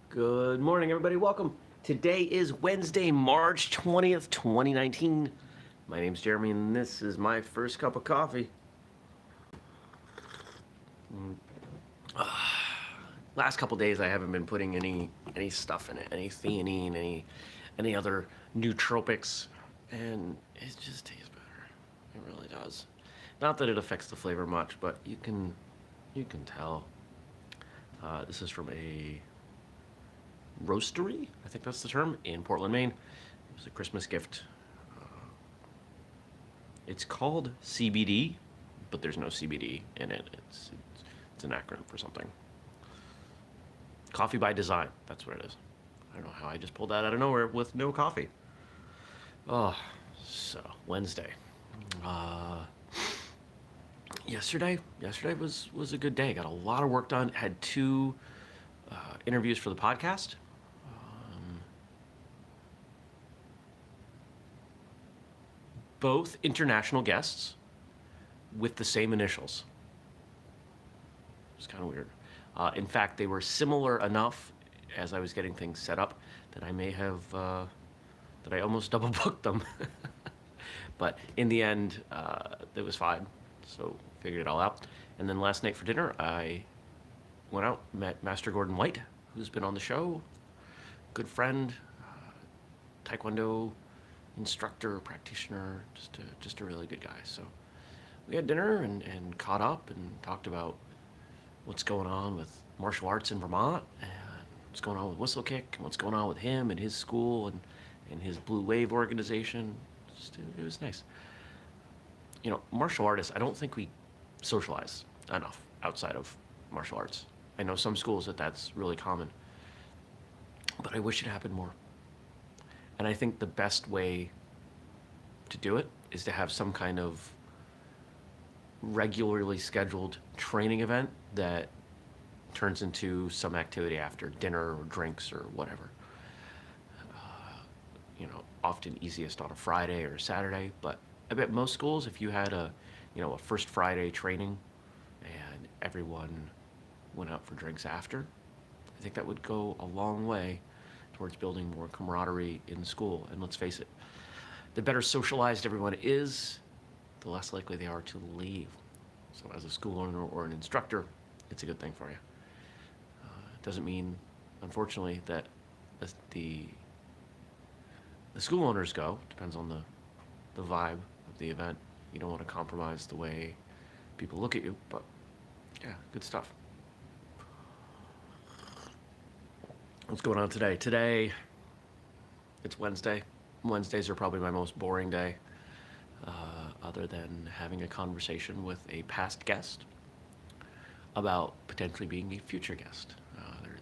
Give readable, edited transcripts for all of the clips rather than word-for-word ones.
Good morning, everybody. Welcome. Today is Wednesday, March 20th, 2019. My name's Jeremy, and this is my first cup of coffee. Last couple days, I haven't been putting any stuff in it, any theanine, any other nootropics, and it just tastes better. It really does. Not that it affects the flavor much, but you can tell. This is from a roastery, I think that's the term, in Portland, Maine. It was a Christmas gift. It's called CBD, but there's no CBD in it. It's an acronym for something. Coffee by design, that's what it is. I don't know how I just pulled that out of nowhere with no coffee. Oh, so Wednesday. Uh, yesterday was a good day. Got a lot of work done. Had two interviews for the podcast. Both international guests with the same initials. It's kind of weird. In fact, they were similar enough as I was getting things set up that I may have, that I almost double booked them. But in the end, it was fine. So figured it all out. And then last night for dinner, I went out, met Master Gordon White, who's been on the show. Good friend, Taekwondo instructor, practitioner, just a really good guy. So we had dinner and caught up and talked about what's going on with martial arts in Vermont and what's going on with whistlekick and what's going on with him and his school and his Blue Wave organization. It was nice. You know, martial artists, I don't think we socialize enough outside of martial arts. I know some schools that's really common, but I wish it happened more. And I think the best way to do it is to have some kind of regularly scheduled training event that turns into some activity after dinner or drinks or whatever. Often easiest on a Friday or a Saturday, but I bet most schools, if you had a first Friday training and everyone went out for drinks after, I think that would go a long way towards building more camaraderie in school. And let's face it, the better socialized everyone is, the less likely they are to leave. So as a school owner or an instructor, it's a good thing for you. It doesn't mean, unfortunately, that the school owners go. Depends on the vibe of the event. You don't want to compromise the way people look at you, but yeah, good stuff. What's going on today? Today, it's Wednesday. Wednesdays are probably my most boring day, other than having a conversation with a past guest about potentially being a future guest.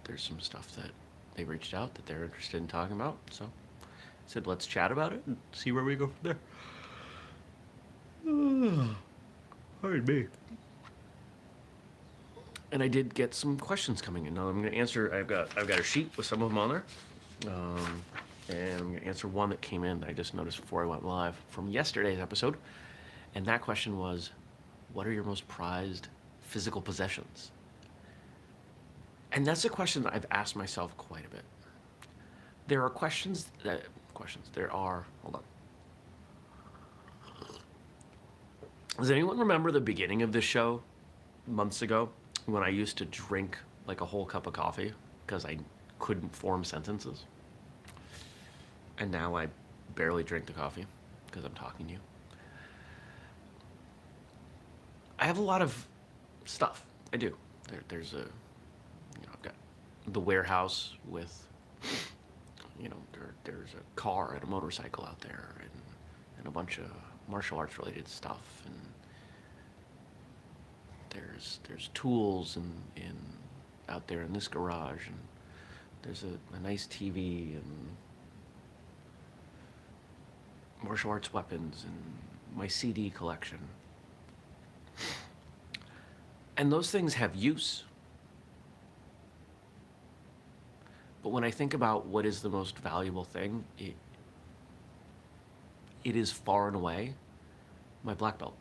There's some stuff that they reached out that they're interested in talking about, so I said let's chat about it and see where we go from there. Pardon me. And I did get some questions coming in. Now I'm going to answer. I've got a sheet with some of them on there, and I'm going to answer one that came in that I just noticed before I went live from yesterday's episode. And that question was, what are your most prized physical possessions? And that's a question that I've asked myself quite a bit. There are hold on. Does anyone remember the beginning of this show months ago when I used to drink like a whole cup of coffee because I couldn't form sentences? And now I barely drink the coffee because I'm talking to you. I have a lot of stuff. I do. There's I've got the warehouse with, there's a car and a motorcycle out there and a bunch of martial arts related stuff, and there's tools in out there in this garage, and there's a nice TV and martial arts weapons and my CD collection. And those things have use. But when I think about what is the most valuable thing, it is far and away my black belt.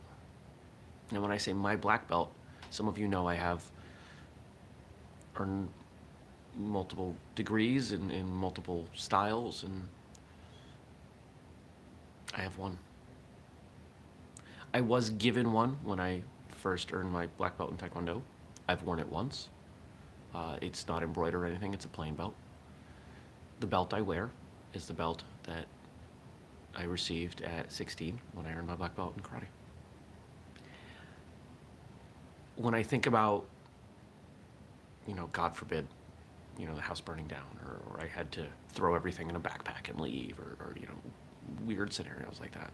And when I say my black belt, some of you know I have earned multiple degrees in multiple styles, and I have one. I was given one when I first earned my black belt in Taekwondo. I've worn it once. It's not embroidered or anything, it's a plain belt. The belt I wear is the belt that I received at 16 when I earned my black belt in karate. When I think about, God forbid, the house burning down, or I had to throw everything in a backpack and leave, or weird scenarios like that.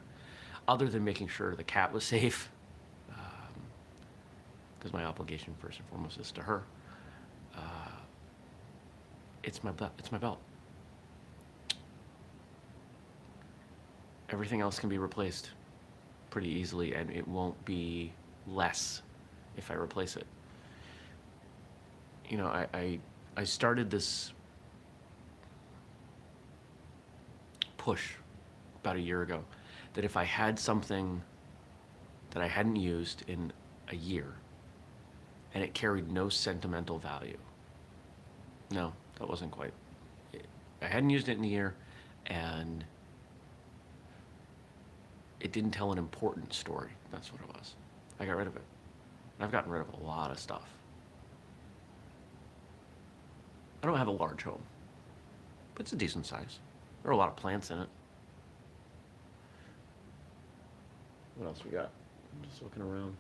Other than making sure the cat was safe, because my obligation first and foremost is to her. Uh, it's my belt. It's my belt. Everything else can be replaced pretty easily, and it won't be less if I replace it. I started this push about a year ago that if I had something that I hadn't used in a year and it carried no sentimental value, no, that wasn't quite. I hadn't used it in a year, and it didn't tell an important story. That's what it was. I got rid of it. And I've gotten rid of a lot of stuff. I don't have a large home, but it's a decent size. There are a lot of plants in it. What else we got? I'm just looking around.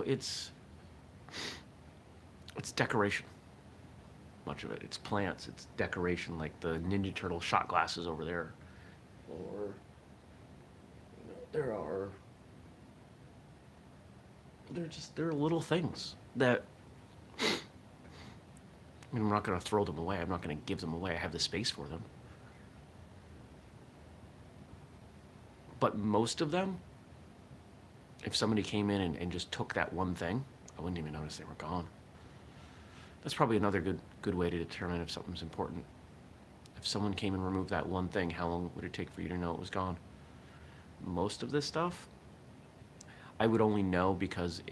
It's decoration. Much of it. It's plants. It's decoration, like the Ninja Turtle shot glasses over there. Or there are little things that I'm not going to throw them away. I'm not going to give them away. I have the space for them. But most of them, if somebody came in and just took that one thing, I wouldn't even notice they were gone. That's probably another good way to determine if something's important. If someone came and removed that one thing, how long would it take for you to know it was gone? Most of this stuff, I would only know because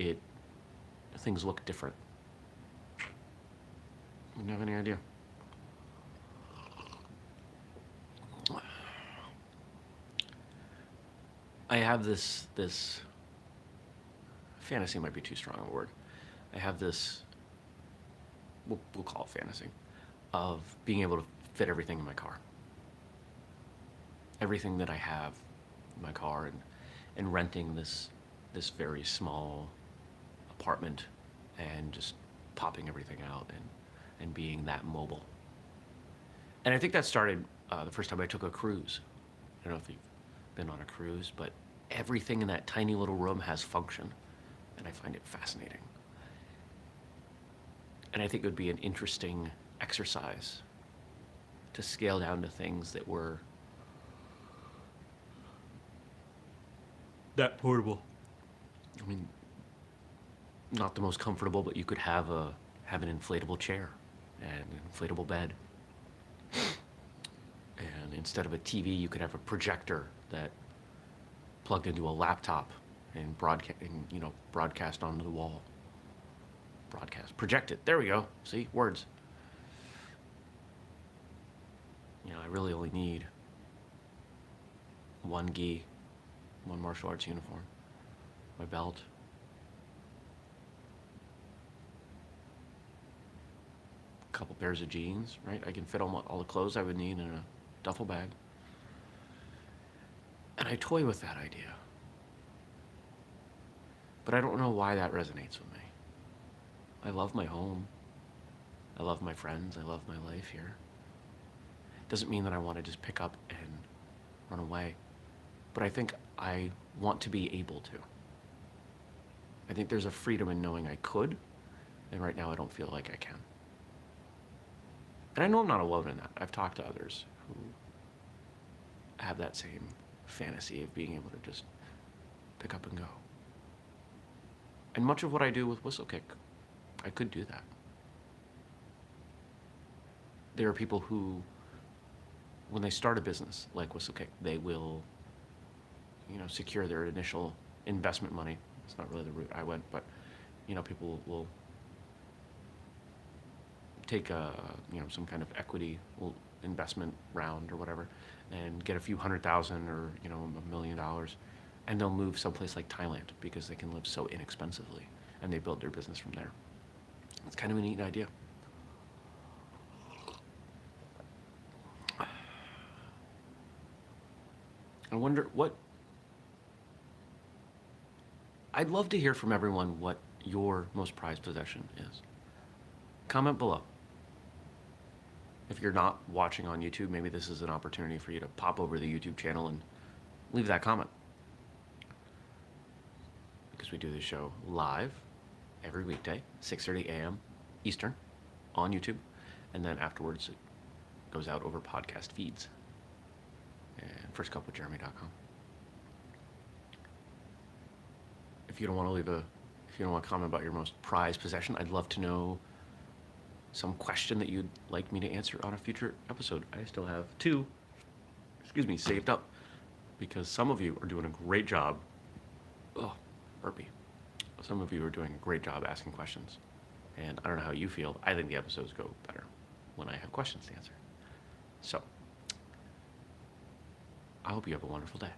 things look different. I don't have any idea. I have this fantasy might be too strong a word. I have this, we'll call it fantasy, of being able to fit everything in my car. Everything that I have in my car, and renting this very small apartment and just popping everything out and being that mobile. And I think that started the first time I took a cruise. I don't know if you've been on a cruise, but everything in that tiny little room has function, and I find it fascinating. And I think it would be an interesting exercise to scale down to things that were that portable. I mean, not the most comfortable, but you could have an inflatable chair and an inflatable bed. And instead of a TV, you could have a projector that plugged into a laptop and broadcast onto the wall. Project it. There we go. See, words. I really only need one gi, one martial arts uniform, my belt, a couple pairs of jeans, right? I can fit all the clothes I would need in a duffel bag. And I toy with that idea. But I don't know why that resonates with me. I love my home. I love my friends. I love my life here. Doesn't mean that I want to just pick up and run away. But I think I want to be able to. I think there's a freedom in knowing I could, and right now I don't feel like I can. And I know I'm not alone in that. I've talked to others who have that same fantasy of being able to just pick up and go. And much of what I do with whistlekick, I could do that. There are people who, when they start a business like whistlekick, they will, secure their initial investment money. It's not really the route I went, but, people will take a, some kind of equity investment round or whatever, and get a few 100,000 or $1 million, and they'll move someplace like Thailand because they can live so inexpensively, and they build their business from there. It's kind of a neat idea. I wonder what. I'd love to hear from everyone what your most prized possession is. Comment below. If you're not watching on YouTube, maybe this is an opportunity for you to pop over to the YouTube channel and leave that comment. Because we do this show live every weekday, 6:30 a.m. Eastern on YouTube. And then afterwards, it goes out over podcast feeds and firstcupwithjeremy.com. If you don't want to comment about your most prized possession, I'd love to know some question that you'd like me to answer on a future episode. I still have two, saved up, because some of you are doing a great job. Oh, burpee. Some of you are doing a great job asking questions. And I don't know how you feel. I think the episodes go better when I have questions to answer. So, I hope you have a wonderful day.